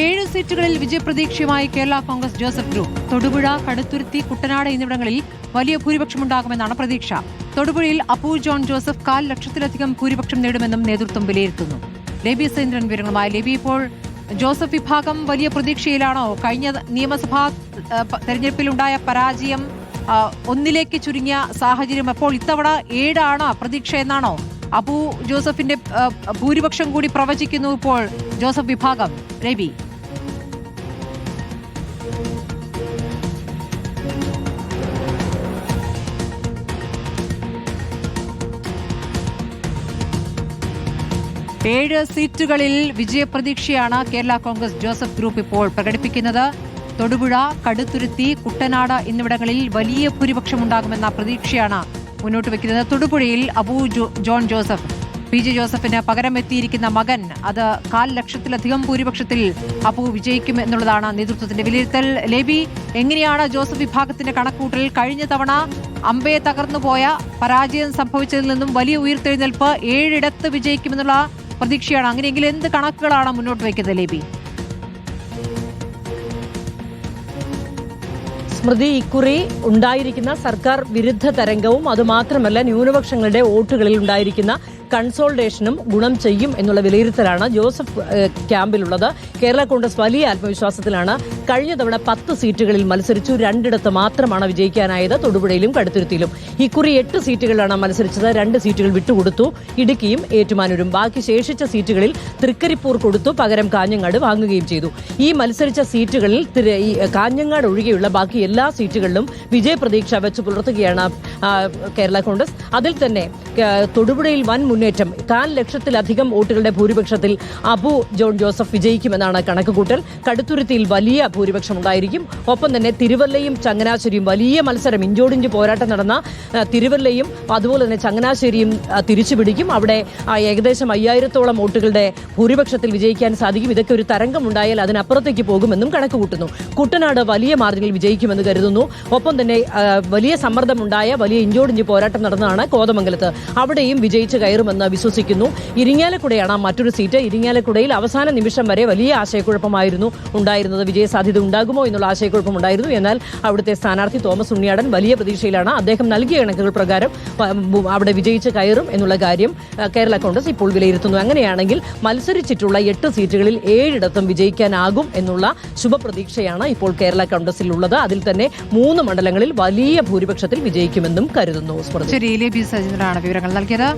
7 സീറ്റുകളിൽ വിജയപ്രതീക്ഷയുമായി Kerala Congress Joseph group. Thodupuzha, Kaduthuruthy, Kuttanad എന്നിവിടങ്ങളിൽ വലിയ ഭൂരിപക്ഷമുണ്ടാകുമെന്നാണ് പ്രതീക്ഷ. തൊടുപുഴയിൽ അപ്പു ജോൺ ജോസഫ് 1/4 ലക്ഷത്തിലധികം ഭൂരിപക്ഷം നേടുമെന്നും നേതൃത്വം വിലയിരുത്തുന്നു. ലേബി സേന്ദ്രൻ വിവരങ്ങളുമായി. ലേബി, ഇപ്പോൾ ജോസഫ് വിഭാഗം വലിയ പ്രതീക്ഷയിലാണോ? കഴിഞ്ഞ നിയമസഭാ തെരഞ്ഞെടുപ്പിലുണ്ടായ പരാജയം 1ലേക്ക് ചുരുങ്ങിയ സാഹചര്യം അപ്പോൾ ഇത്തവണ 7 പ്രതീക്ഷ എന്നാണോ? അപ്പു ജോസഫിന്റെ ഭൂരിപക്ഷം കൂടി പ്രവചിക്കുന്നു ഇപ്പോൾ ജോസഫ് വിഭാഗം. രവി, ഏഴ് സീറ്റുകളിൽ വിജയപ്രതീക്ഷയാണ് കേരള കോൺഗ്രസ് ജോസഫ് ഗ്രൂപ്പ് ഇപ്പോൾ പ്രകടിപ്പിക്കുന്നത്. തൊടുപുഴ, കടുത്തുരുത്തി, കുട്ടനാട് എന്നിവിടങ്ങളിൽ വലിയ ഭൂരിപക്ഷമുണ്ടാകുമെന്ന പ്രതീക്ഷയാണ് മുന്നോട്ട് വയ്ക്കുന്നത്. തൊടുപുഴയിൽ അബു ജോൺ ജോസഫ്, PJ ജോസഫിന് പകരം എത്തിയിരിക്കുന്ന മകൻ, അത് 1/4 ലക്ഷത്തിലധികം ഭൂരിപക്ഷത്തിൽ അബു വിജയിക്കും എന്നുള്ളതാണ് നേതൃത്വത്തിന്റെ വിലയിരുത്തൽ. ലേബി, എങ്ങനെയാണ് ജോസഫ് വിഭാഗത്തിന്റെ കണക്കൂട്ടൽ? കഴിഞ്ഞ തവണ അമ്പയെ തകർന്നുപോയ പരാജയം സംഭവിച്ചതിൽ നിന്നും വലിയ ഉയർത്തെഴുന്നേൽപ്പ്, 7 വിജയിക്കുമെന്നുള്ള പ്രതീക്ഷയാണ്. അങ്ങനെയെങ്കിൽ എന്ത് കണക്കുകളാണ് മുന്നോട്ട് വയ്ക്കുന്നത് ലേബി? സ്മൃതി, ഇക്കുറി ഉണ്ടായിരിക്കുന്ന സർക്കാർ വിരുദ്ധ തരംഗവും അതുമാത്രമല്ല ന്യൂനപക്ഷങ്ങളുടെ വോട്ടുകളിൽ ഉണ്ടായിരിക്കുന്ന കൺസോൾട്ടേഷനും ഗുണം ചെയ്യും എന്നുള്ള വിലയിരുത്തലാണ് ജോസഫ് ക്യാമ്പിലുള്ളത്. കേരള കോൺഗ്രസ് വലിയ ആത്മവിശ്വാസത്തിലാണ്. കഴിഞ്ഞ തവണ 10 സീറ്റുകളിൽ മത്സരിച്ചു, 2 മാത്രമാണ് വിജയിക്കാനായത്, തൊടുപുഴയിലും കടുത്തുരുത്തിയിലും. ഇക്കുറി 8 സീറ്റുകളിലാണ് മത്സരിച്ചത്, 2 സീറ്റുകൾ വിട്ടുകൊടുത്തു, ഇടുക്കിയും ഏറ്റുമാനൂരും. ബാക്കി ശേഷിച്ച സീറ്റുകളിൽ തൃക്കരിപ്പൂർ കൊടുത്തു, പകരം കാഞ്ഞങ്ങാട് വാങ്ങുകയും ചെയ്തു. ഈ മത്സരിച്ച സീറ്റുകളിൽ കാഞ്ഞങ്ങാട് ഒഴികെയുള്ള ബാക്കി എല്ലാ സീറ്റുകളിലും വിജയപ്രതീക്ഷ വെച്ച് പുലർത്തുകയാണ് കേരള കോൺഗ്രസ്. അതിൽ തന്നെ തൊടുപുഴയിൽ വൻ മുന്നേറ്റം, 1/4 ലക്ഷത്തിലധികം വോട്ടുകളുടെ ഭൂരിപക്ഷത്തിൽ അബു ജോൺ ജോസഫ് വിജയിക്കുമെന്നാണ് കണക്കുകൂട്ടൽ. കടുത്തുരുത്തിയിൽ വലിയ ഭൂരിപക്ഷം ഉണ്ടായിരിക്കും. ഒപ്പം തന്നെ തിരുവല്ലയും ചങ്ങനാശ്ശേരിയും വലിയ മത്സരം, ഇഞ്ചോടിഞ്ച് പോരാട്ടം നടന്ന തിരുവല്ലയും അതുപോലെ തന്നെ ചങ്ങനാശ്ശേരിയും തിരിച്ചുപിടിക്കും. അവിടെ ഏകദേശം 5000-ഓളം വോട്ടുകളുടെ ഭൂരിപക്ഷത്തിൽ വിജയിക്കാൻ സാധിക്കും. ഇതൊക്കെ ഒരു തരംഗമുണ്ടായാൽ അതിനപ്പുറത്തേക്ക് പോകുമെന്നും കണക്കുകൂട്ടുന്നു. കുട്ടനാട് വലിയ മാർജിനിൽ വിജയിക്കുമെന്ന് കരുതുന്നു. ഒപ്പം തന്നെ വലിയ സമ്മർദ്ദമുണ്ടായ വലിയ ഇഞ്ചോടിഞ്ച് പോരാട്ടം നടന്നതാണ് കോതമംഗലത്ത്, അവിടെയും വിജയിച്ച് കയറുമെന്ന് വിശ്വസിക്കുന്നു. ഇരിങ്ങാലക്കുടയാണ് മറ്റൊരു സീറ്റ്. ഇരിങ്ങാലക്കുടയിൽ അവസാന നിമിഷം വരെ വലിയ ആശയക്കുഴപ്പമായിരുന്നു ഉണ്ടായിരുന്നത്. വിജയസാധ്യത ഉണ്ടാകുമോ എന്നുള്ള ആശയക്കുഴപ്പമുണ്ടായിരുന്നു. എന്നാൽ അവിടുത്തെ സ്ഥാനാർത്ഥി തോമസ് ഉണ്ണിയാടൻ വലിയ പ്രതീക്ഷയിലാണ്. അദ്ദേഹം നൽകിയ കണക്കുകൾ പ്രകാരം അവിടെ വിജയിച്ച് കയറും എന്നുള്ള കാര്യം കേരള കോൺഗ്രസ് ഇപ്പോൾ വിലയിരുത്തുന്നു. അങ്ങനെയാണെങ്കിൽ മത്സരിച്ചിട്ടുള്ള 8 സീറ്റുകളിൽ 7 വിജയിക്കാനാകും എന്നുള്ള ശുഭപ്രതീക്ഷയാണ് ഇപ്പോൾ കേരള കോൺഗ്രസിലുള്ളത്. അതിൽ തന്നെ 3 മണ്ഡലങ്ങളിൽ വലിയ ഭൂരിപക്ഷത്തിൽ വിജയിക്കുമെന്നും കരുതുന്നു. ശരി, ലേബി സജിന്ദ്രനാണ് വിവരങ്ങൾ നൽകിയത്.